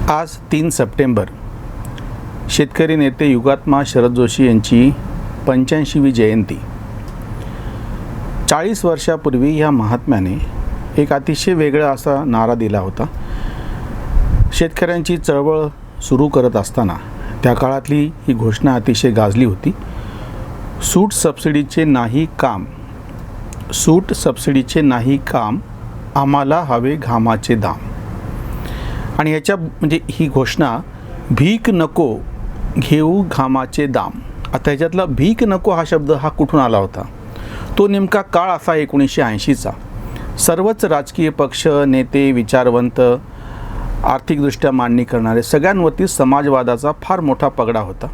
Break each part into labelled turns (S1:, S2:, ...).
S1: आज 3 सप्टेंबर शेतकरी नेते युगात्मा शरद जोशी यांची 85वी जयंती। 40 वर्षापूर्वी ह्या महात्म्याने एक अतिशय वेगळा असा नारा दिला होता। शेतकऱ्यांची चळवळ सुरू करत असताना त्या काळातली ही घोषणा अतिशय गाजली होती। सूट सबसिडीचे नाही काम, सूट सबसिडीचे नाही काम, आम्हाला हवे घामाचे दाम। आणि ह्याच्या म्हणजे ही घोषणा भीक नको घेऊ घामाचे दाम। आता ह्याच्यातला भीक नको हा शब्द हा कुठून आला होता? तो नेमका काळ असा 1980चा। सर्वच राजकीय पक्ष, नेते, विचारवंत, आर्थिकदृष्ट्या मांडणी करणारे सगळ्यांवरती समाजवादाचा फार मोठा पगडा होता।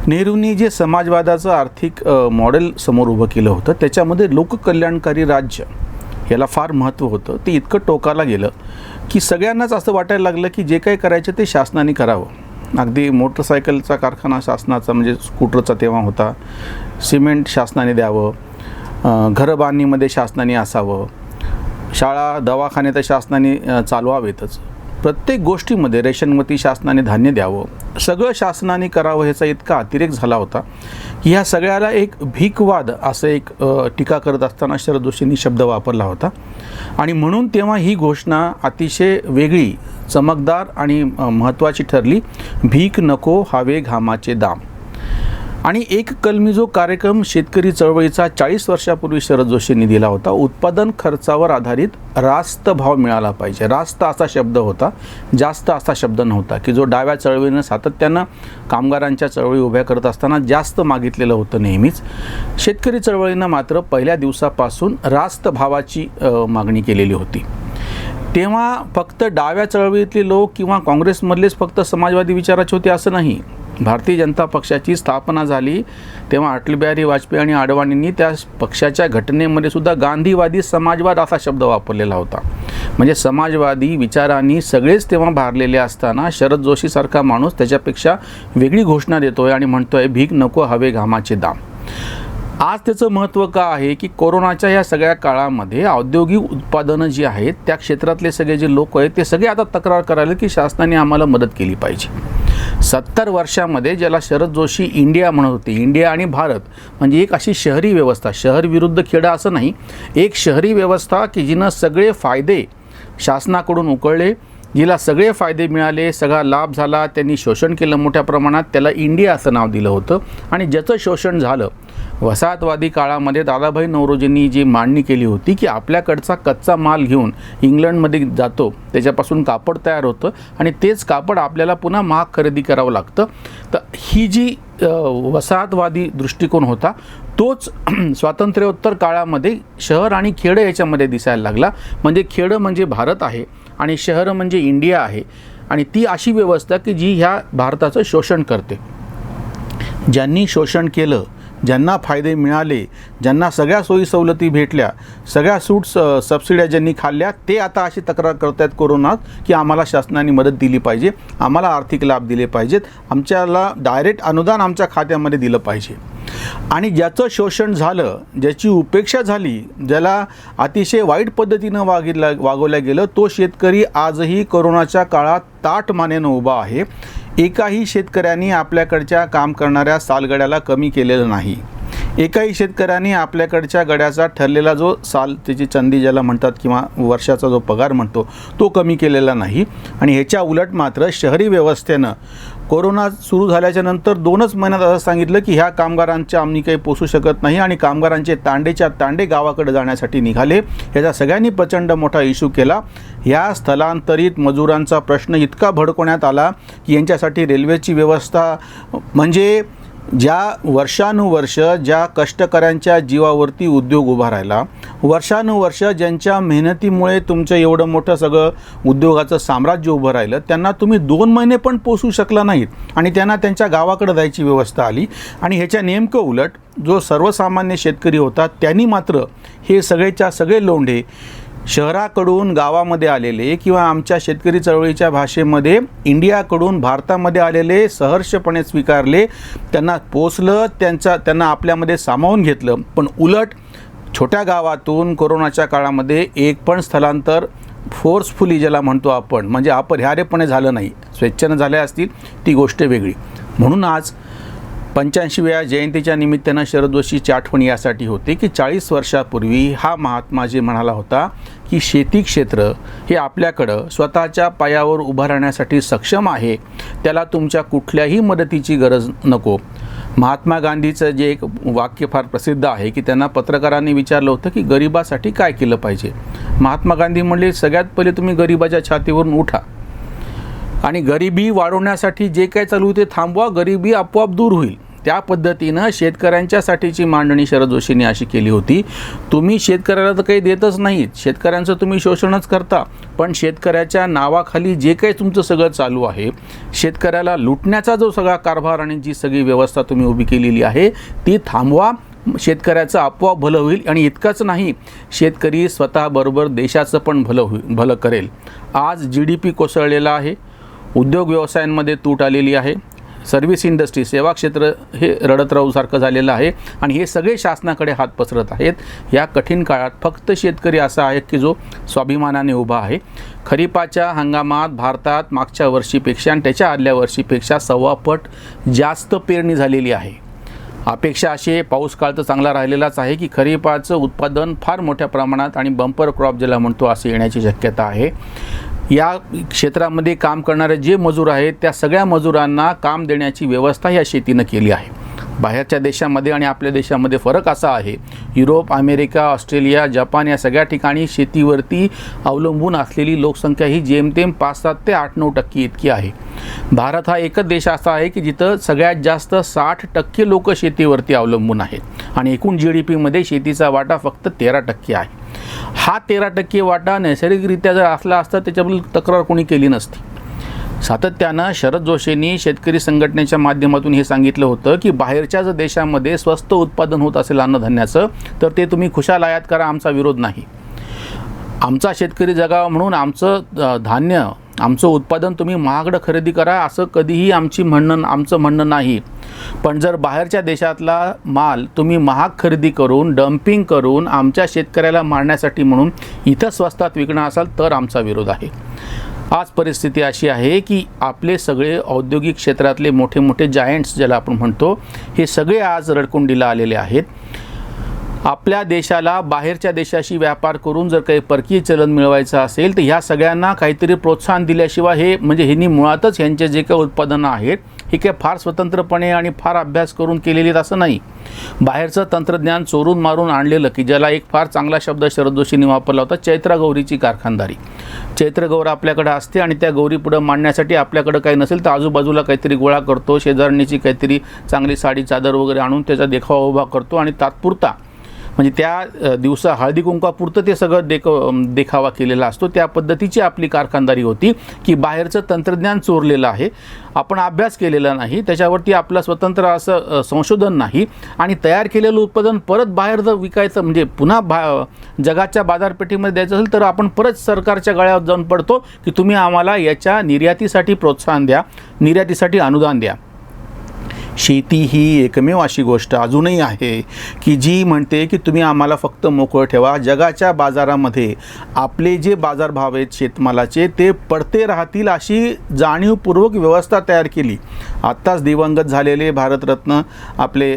S1: नेहरूंनी जे समाजवादाचं आर्थिक मॉडेल समोर उभं केलं होतं त्याच्यामध्ये लोककल्याणकारी राज्य याला फार महत्त्व होतं। ते इतकं टोकाला गेलं की सगळ्यांनाच असं वाटायला लागलं की जे काही करायचं ते शासनाने करावं। अगदी मोटरसायकलचा कारखाना शासनाचा म्हणजे स्कूटरचा तेव्हा होता, सिमेंट शासनाने द्यावं, घरं बांधणीमध्ये शासनाने असावं, शाळा दवाखाने तर शासनाने चालवावेतच, प्रत्येक गोष्टीमध्ये रेशनवती शासनाने धान्य द्यावं, सगळं शासनाने करावं। ह्याचा इतका अतिरेक झाला होता की ह्या सगळ्याला एक भीकवाद असं एक टीका करत असताना शरद जोशींनी शब्द वापरला होता। आणि म्हणून तेव्हा ही घोषणा अतिशय वेगळी, चमकदार आणि महत्त्वाची ठरली। भीक नको हवे घामाचे दाम। आणि एक कलमी जो कार्यक्रम शेतकरी चळवळीचा 40 वर्षापूर्वी शरद जोशींनी दिला होता, उत्पादन खर्चावर आधारित रास्त भाव मिळाला पाहिजे। रास्त असा शब्द होता, जास्त असा शब्द नव्हता, की जो डाव्या चळवळीनं सातत्यानं कामगारांच्या चळवळी उभ्या करत असताना जास्त मागितलेलं होतं नेहमीच। शेतकरी चळवळीनं मात्र पहिल्या दिवसापासून रास्त भावाची मागणी केलेली होती। तेव्हा फक्त डाव्या चळवळीतले लोक किंवा काँग्रेसमधलेच फक्त समाजवादी विचाराचे होते असं नाही। भारतीय जनता पक्षाची स्थापना झाली तेव्हा अटल बिहारी वाजपेयी आणि अडवाणींनी त्या पक्षाच्या घटनेमध्ये सुद्धा गांधीवादी समाजवाद असा शब्द वापरलेला होता। म्हणजे समाजवादी विचारांनी सगळेच तेव्हा भारलेले असताना शरद जोशीसारखा माणूस त्याच्यापेक्षा वेगळी घोषणा देतोय आणि म्हणतोय भीक नको हवे घामाचे दाम। आज त्याचं महत्त्व का आहे की कोरोनाच्या या सगळ्या काळामध्ये औद्योगिक उत्पादनं जी आहेत त्या क्षेत्रातले सगळे जे लोक आहेत ते सगळे आता तक्रार करायला की शासनाने आम्हाला मदत केली पाहिजे। 70 वर्षामध्ये ज्याला शरद जोशी इंडिया म्हणत होते, इंडिया आणि भारत म्हणजे एक अशी शहरी व्यवस्था, शहर विरुद्ध खेडं असं नाही, एक शहरी व्यवस्था की जिनं सगळे फायदे शासनाकडून उकळले, जिला सगळे फायदे मिळाले, सगळा लाभ झाला, त्यांनी शोषण केलं मोठ्या प्रमाणात, त्याला इंडिया असं नाव दिलं होतं। आणि ज्याचं शोषण झालं वसाहतवादी काळामध्ये दादाभाई नौरोजींनी जी मांडणी केली होती की आपल्याकडचा कच्चा माल घेऊन इंग्लंडमध्ये जातो, त्याच्यापासून कापड तयार होतं आणि तेच कापड आपल्याला पुन्हा महाग खरेदी करावं लागतं। तर ही जी वसाहतवादी दृष्टिकोन होता तोच स्वातंत्र्योत्तर काळामध्ये शहर आणि खेडं याच्यामध्ये दिसायला लागला। म्हणजे खेडं म्हणजे भारत आहे आणि शहरं म्हणजे इंडिया आहे। आणि ती अशी व्यवस्था की जी ह्या भारताचं शोषण करते। ज्यांनी शोषण केलं, ज्यांना फायदे मिळाले, ज्यांना सगळ्या सोयी सवलती भेटल्या, सगळ्या सूट सबसिड्या ज्यांनी खाल्ल्या, ते आता अशी तक्रार करत आहेत कोरोनात की आम्हाला शासनाने मदत दिली पाहिजे, आम्हाला आर्थिक लाभ दिले पाहिजेत, आमच्याला डायरेक्ट अनुदान आमच्या खात्यामध्ये दिलं पाहिजे। आणि ज्याचं शोषण झालं, ज्याची उपेक्षा झाली, ज्याला अतिशय वाईट पद्धतीनं वागवलं गेलं, तो शेतकरी आजही कोरोनाच्या काळात ताठ मानेनं उभा आहे। एकाही शेतकऱ्यांनी आपल्याकडच्या काम करणाऱ्या सालगड्याला कमी केलेलं नाही। एकाही शेतकऱ्यांनी आपल्याकडच्या गड्याचा ठरलेला जो साल त्याची चंदी ज्याला म्हणतात किंवा वर्षाचा जो पगार म्हणतो तो कमी केलेला नाही। आणि ह्याच्या उलट मात्र शहरी व्यवस्थेनं कोरोना सुरू झाल्याच्या नंतर 2च महिन्यात असं सांगितलं की ह्या कामगारांच्या आम्ही काही पोसू शकत नाही आणि कामगारांचे तांडेच्या तांडे गावाकडे जाण्यासाठी निघाले। ह्याचा सगळ्यांनी प्रचंड मोठा इश्यू केला। ह्या स्थलांतरित मजुरांचा प्रश्न इतका भडकवण्यात आला की यांच्यासाठी रेल्वेची व्यवस्था म्हणजे ज्या वर्षानुवर्ष ज्या कष्टकऱ्यांच्या जीवावरती उद्योग उभा राहिला, वर्षानुवर्ष ज्यांच्या मेहनतीमुळे तुमचं एवढं मोठं सगळं उद्योगाचं साम्राज्य उभं राहिलं, त्यांना तुम्ही 2 महिने पण पोसू शकला नाहीत आणि त्यांना त्यांच्या गावाकडे जायची व्यवस्था आली। आणि ह्याच्या नेमकं उलट जो सर्वसामान्य शेतकरी होता त्यांनी मात्र हे सगळेच्या सगळे लोंढे शहराकडून गावामध्ये आलेले किंवा आमच्या शेतकरी चळवळीच्या भाषेमध्ये इंडियाकडून भारतामध्ये आलेले सहर्षपणे स्वीकारले, त्यांना पोचलं, त्यांना आपल्यामध्ये सामावून घेतलं। पण उलट छोट्या गावातून कोरोनाच्या काळामध्ये एक पण स्थलांतर फोर्सफुली ज्याला म्हणतो आपण, म्हणजे अपरिहार्यपणे झालं नाही, स्वेच्छेनं झाल्या असतील ती गोष्ट वेगळी. म्हणून आज 85व्या जयंतीच्या निमित्तानं शरद जोशीची आठवण यासाठी होते की 40 वर्षापूर्वी हा महात्मा जे म्हणाला होता की शेती क्षेत्र हे आपल्याकडं स्वतःच्या पायावर उभं राहण्यासाठी सक्षम आहे, त्याला तुमच्या कुठल्याही मदतीची गरज नको. महात्मा गांधीचं जे एक वाक्य फार प्रसिद्ध आहे की त्यांना पत्रकारांनी विचारलं होतं की गरिबासाठी काय केलं पाहिजे. महात्मा गांधी म्हणले, सगळ्यात पहिले तुम्ही गरिबाच्या छातीवरून उठा आणि गरिबी वाढवण्यासाठी जे काय चालू ते थांबवा, गरिबी आपोआप दूर होईल. त्या पद्धतीनं शेतकऱ्यांच्यासाठीची मांडणी शरद जोशींनी अशी केली होती. तुम्ही शेतकऱ्याला तर काही देतच नाहीत, शेतकऱ्यांचं तुम्ही शोषणच करता, पण शेतकऱ्याच्या नावाखाली जे काही तुमचं सगळं चालू आहे, शेतकऱ्याला लुटण्याचा जो सगळा कारभार आणि जी सगळी व्यवस्था तुम्ही उभी केलेली आहे ती थांबवा. शेतकऱ्याचं आपोआप भलं होईल. आणि इतकंच नाही, शेतकरी स्वतःबरोबर देशाचं पण भलं करेल. आज GDP कोसळलेला आहे, उद्योग व्यवसायांमध्ये तूट आलेली आहे, सर्व्हिस इंडस्ट्री सेवा क्षेत्र हे रडत राहूसारखं झालेलं आहे आणि हे सगळे शासनाकडे हात पसरत आहेत. या कठीण काळात फक्त शेतकरी असा आहे की जो स्वाभिमानाने उभा आहे. खरीपाच्या हंगामात भारतात मागच्या वर्षीपेक्षा आणि त्याच्या आदल्या वर्षीपेक्षा 1.25 पट जास्त पेरणी झालेली आहे. अपेक्षा अशी आहे, पाऊस काळ तर चांगला राहिलेलाच आहे, की खरीपाचं उत्पादन फार मोठ्या प्रमाणात आणि बंपर क्रॉप ज्याला म्हणतो असं येण्याची शक्यता आहे. या क्षेत्रामध्ये काम करणारे जे मजूर आहेत त्या सगळ्या मजुरांना काम देण्याची व्यवस्था या शेतीनं केली आहे. बाहेरच्या देशामध्ये आणि आपल्या देशामध्ये फरक असा आहे, युरोप, अमेरिका, ऑस्ट्रेलिया, जपान या सगळ्या ठिकाणी शेतीवरती अवलंबून असलेली लोकसंख्या ही जेमतेम 5-7 ते 8-9% इतकी आहे. भारत हा एकच देश असा आहे की जिथं सगळ्यात जास्त 60% लोक शेतीवरती अवलंबून आहेत आणि एकूण GDPमध्ये शेतीचा वाटा फक्त 13% आहे. हा 13% वाटा नैसर्गिकरित्या जर असला असता त्याच्याबद्दल तक्रार कोणी केली नसती. सातत्यानं शरद जोशींनी शेतकरी संघटनेच्या माध्यमातून हे सांगितलं होतं की बाहेरच्या जर देशामध्ये स्वस्त उत्पादन होत असेल अन्नधान्याचं तर ते तुम्ही खुशाल आयात करा, आमचा विरोध नाही. आमचा शेतकरी जगावा म्हणून आमचं धान्य, आमचं उत्पादन तुम्ही महागडं खरेदी करा असं कधीही आमचं म्हणणं नाही. पण जर बाहेरच्या देशातला माल तुम्ही महाग खरेदी करून डम्पिंग करून आमच्या शेतकऱ्याला मारण्यासाठी म्हणून इथं स्वस्तात विकणं असाल तर आमचा विरोध आहे. आज परिस्थिती अशी आहे की आपले सगळे औद्योगिक क्षेत्रातले मोठे मोठे जायंट्स ज्याला आपण म्हणतो हे सगळे आज रडकुंडीला आलेले आहेत. आपल्या देशाला बाहेरच्या देशाशी व्यापार करून जर काही परकीय चलन मिळवायचं असेल तर ह्या सगळ्यांना काहीतरी प्रोत्साहन दिल्याशिवाय हे म्हणजे ह्यांनी मुळातच ह्यांचे जे काही उत्पादनं आहेत हे काही फार स्वतंत्रपणे आणि फार अभ्यास करून केलेले असं नाही. बाहेरचं तंत्रज्ञान चोरून मारून आणलेलं, की ज्याला एक फार चांगला शब्द शरद जोशींनी वापरला होता, चैत्रगौरीची कारखानदारी. चैत्रगौर आपल्याकडे असते आणि त्या गौरी पुढं मांडण्यासाठी आपल्याकडं काही नसेल तर आजूबाजूला काहीतरी गोळा करतो, शेजारणीची काहीतरी चांगली साडी चादर वगैरे आणून त्याचा देखावा उभा करतो आणि तात्पुरता म्हणजे त्या दिवसा हळदी कुंकापुरतं ते सगळं देखावा केलेला असतो. त्या पद्धतीची आपली कारखानदारी होती की बाहेरचं तंत्रज्ञान चोरलेलं आहे, आपण अभ्यास केलेला नाही, त्याच्यावरती आपलं स्वतंत्र असं संशोधन नाही आणि तयार केलेलं उत्पादन परत बाहेर जर विकायचं म्हणजे पुन्हा जगाच्या बाजारपेठेमध्ये द्यायचं असेल तर आपण परत सरकारच्या गळ्यावर जाऊन पडतो की तुम्ही आम्हाला याच्या निर्यातीसाठी प्रोत्साहन द्या, निर्यातीसाठी अनुदान द्या. शेती ही एकमेव अशी गोष्ट अजूनही आहे की जी म्हणते की तुम्ही आम्हाला फक्त मोकळं ठेवा. जगाच्या बाजारामध्ये आपले जे बाजारभाव आहेत शेतमालाचे ते पडते राहतील अशी जाणीवपूर्वक व्यवस्था तयार केली. आत्ताच दिवंगत झालेले भारतरत्न आपले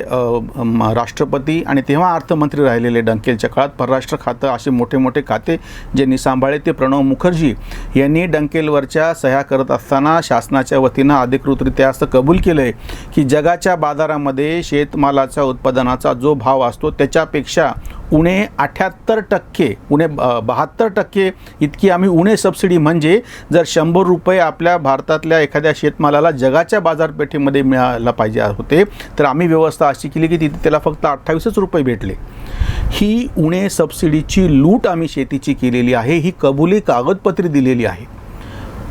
S1: राष्ट्रपती आणि तेव्हा अर्थमंत्री राहिलेले डंकेलच्या काळात परराष्ट्र खातं असे मोठे मोठे खाते ज्यांनी सांभाळले ते प्रणव मुखर्जी यांनी डंकेलवरच्या सह्या करत असताना शासनाच्या वतीनं अधिकृतरित्या असं कबूल केलं आहे की जगाच्या बाजारामध्ये शेतमालाचा उत्पादनाचा जो भाव असतो त्याच्यापेक्षा उणे 78%, उणे 72% इतकी आम्ही उणे सबसिडी म्हणजे जर 100 रुपये आपल्या भारतातल्या एखाद्या शेतमालाला जगाच्या बाजारपेठेमध्ये मिळायला पाहिजे होते तर आम्ही व्यवस्था अशी केली की तिथे त्याला फक्त 28 रुपये भेटले. ही उणे सबसिडीची लूट आम्ही शेतीची केलेली आहे, ही कबुली कागदपत्रे दिलेली आहे.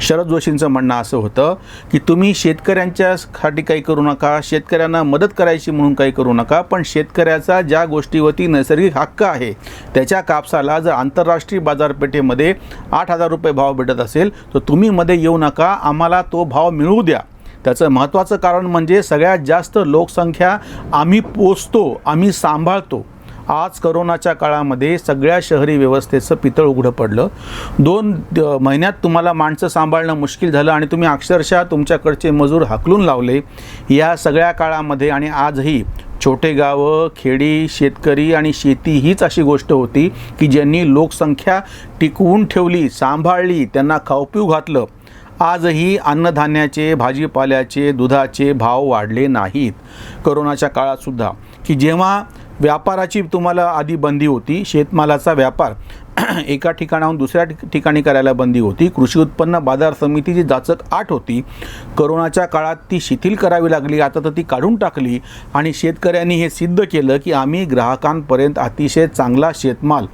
S1: शरद जोशींचं म्हणणं असं होतं की तुम्ही शेतकऱ्यांच्यासाठी काही करू नका, शेतकऱ्यांना मदत करायची म्हणून काही करू नका, पण शेतकऱ्याचा ज्या गोष्टीवरती नैसर्गिक हक्क आहे त्याच्या कापसाला जर आंतरराष्ट्रीय बाजारपेठेमध्ये 8,000 रुपये भाव भेटत असेल तर तुम्ही मध्ये येऊ नका, आम्हाला तो भाव मिळू द्या. त्याचं महत्त्वाचं कारण म्हणजे सगळ्यात जास्त लोकसंख्या आम्ही पोसतो, आम्ही सांभाळतो. आज करोनाच्या काळामध्ये सगळ्या शहरी व्यवस्थेचं पितळ उघडं पडलं. 2 महिन्यात तुम्हाला माणसं सांभाळणं मुश्किल झालं आणि तुम्ही अक्षरशः तुमच्याकडचे मजूर हाकलून लावले. या सगळ्या काळामध्ये आणि आजही छोटे गावं, खेडी, शेतकरी आणि शेती हीच अशी गोष्ट होती की ज्यांनी लोकसंख्या टिकवून ठेवली, सांभाळली, त्यांना खाऊपिऊ घातलं. आजही अन्नधान्याचे, भाजीपाल्याचे, दुधाचे भाव वाढले नाहीत. करोनाच्या काळातसुद्धा की जेव्हा व्यापाराची तुम्हाला आधी बंदी होती, शेतमालाचा व्यापार एका ठिकाणाहून दुसऱ्या ठिकाणी करायला बंदी होती, कृषी उत्पन्न बाजार समितीची जाचक 8 होती. करोनाच्या काळात ती शिथिल करावी लागली, आता तर ती काढून टाकली आणि शेतकऱ्यांनी हे सिद्ध केलं की आम्ही ग्राहकांपर्यंत अतिशय चांगला शेतमाल,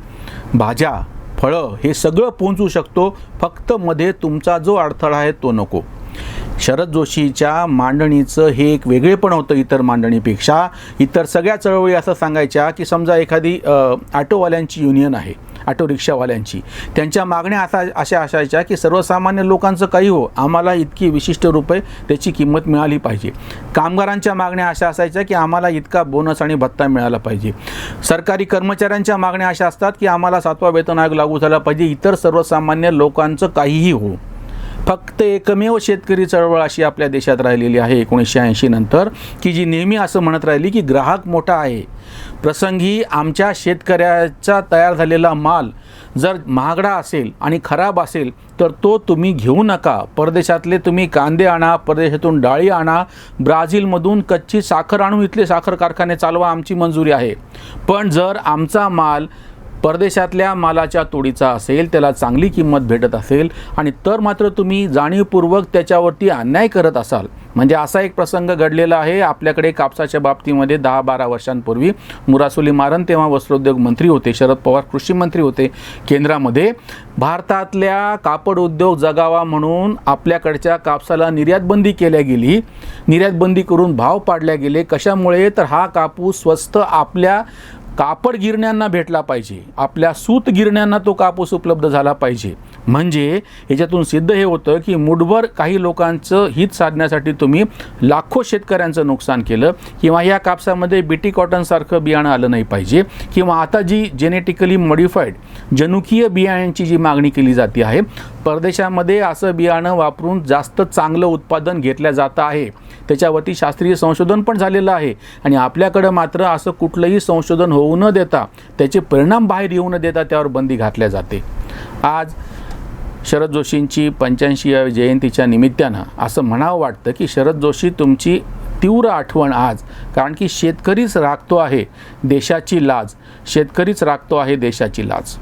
S1: भाज्या, फळं हे सगळं पोहोचू शकतो. फक्त मध्ये तुमचा जो अडथळा आहे तो नको. शरद जोशीच्या मांडणीचं हे एक वेगळेपण होतं इतर मांडणीपेक्षा. इतर सगळ्या चळवळी असं सांगायच्या की समजा एखादी ऑटोवाल्यांची युनियन आहे, ऑटो रिक्षावाल्यांची, त्यांच्या मागण्या अशा असायच्या की सर्वसामान्य लोकांचं काही हो, आम्हाला इतकी विशिष्ट रुपये त्याची किंमत मिळाली पाहिजे. कामगारांच्या मागण्या अशा असायच्या की आम्हाला इतका बोनस आणि भत्ता मिळाला पाहिजे. सरकारी कर्मचाऱ्यांच्या मागण्या अशा असतात की आम्हाला 7वा वेतन आयोग लागू झाला पाहिजे. इतर सर्वसामान्य लोकांचं काहीही हो, फक्त एकमेव शेतकरी चळवळ अशी आपल्या देशात राहिलेली आहे 1980 नंतर, की जी नेहमी असं म्हणत राहिली की ग्राहक मोठा आहे. प्रसंगी आमच्या शेतकऱ्याचा तयार झालेला माल जर महागडा असेल आणि खराब असेल तर तो तुम्ही घेऊ नका. परदेशातले तुम्ही कांदे आणा, परदेशातून डाळी आणा, ब्राझीलमधून कच्ची साखर आणून इथले साखर कारखाने चालवा, आमची मंजुरी आहे. पण जर आमचा माल परदेशातल्या मालाच्या तोडीचा असेल, त्याला चांगली किंमत भेटत असेल आणि तर मात्र तुम्ही जाणीवपूर्वक त्याच्यावरती अन्याय करत असाल. म्हणजे असा एक प्रसंग घडलेला आहे आपल्याकडे कापसाच्या बाबतीमध्ये 10-12 वर्षांपूर्वी. मुरासोली मारन तेव्हा वस्त्रोद्योग मंत्री होते, शरद पवार कृषी मंत्री होते केंद्रामध्ये. भारतातल्या कापड उद्योग जगावा म्हणून आपल्याकडच्या कापसाला निर्यातबंदी केल्या गेली. निर्यातबंदी करून भाव पाडले गेले. कशामुळे? तर हा कापूस स्वस्त आपल्या कापड गिरण्यांना भेटला पाहिजे, आपल्या सूत गिरण्यांना तो कापूस उपलब्ध झाला पाहिजे. म्हणजे याच्यातून सिद्ध हे होतं की मुठभर काही लोकांचं हित साधण्यासाठी तुम्ही लाखो शेतकऱ्यांचं नुकसान केलं. किंवा या कापसामध्ये बीटी कॉटनसारखं बियाणं आलं नाही पाहिजे. किंवा आता जी जेनेटिकली मॉडिफाईड जनुकीय बियाण्यांची जी मागणी केली जाते आहे, परदेशामध्ये असं बियाणं वापरून जास्त चांगलं उत्पादन घेतलं जातं आहे. त्याच्यावरती शास्त्रीय संशोधन पण झालेलं आहे आणि आपल्याकडं मात्र असं कुठलंही संशोधन होऊ न देता, त्याचे परिणाम बाहेर येऊ न देता त्यावर बंदी घातल्या जाते. आज शरद जोशींची 85व्या जयंतीच्या निमित्तानं असं म्हणावं वाटतं की शरद जोशी तुमची तीव्र आठवण आज, कारण की शेतकरीच राखतो आहे देशाची लाज, शेतकरीच राखतो आहे देशाची लाज.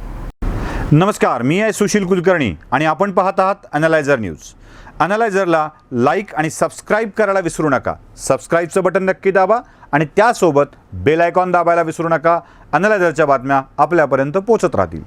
S2: नमस्कार, मी आहे सुशील कुलकर्णी आणि आपण पाहत आहात अॅनालायझर न्यूज. अॅनालायझरला लाईक आणि सबस्क्राईब करायला विसरू नका. सबस्क्राईबचं बटन नक्की दाबा आणि त्यासोबत बेल आयकॉन दाबायला विसरू नका. अॅनालायझरच्या बातम्या आपल्यापर्यंत पोहोचत राहतील.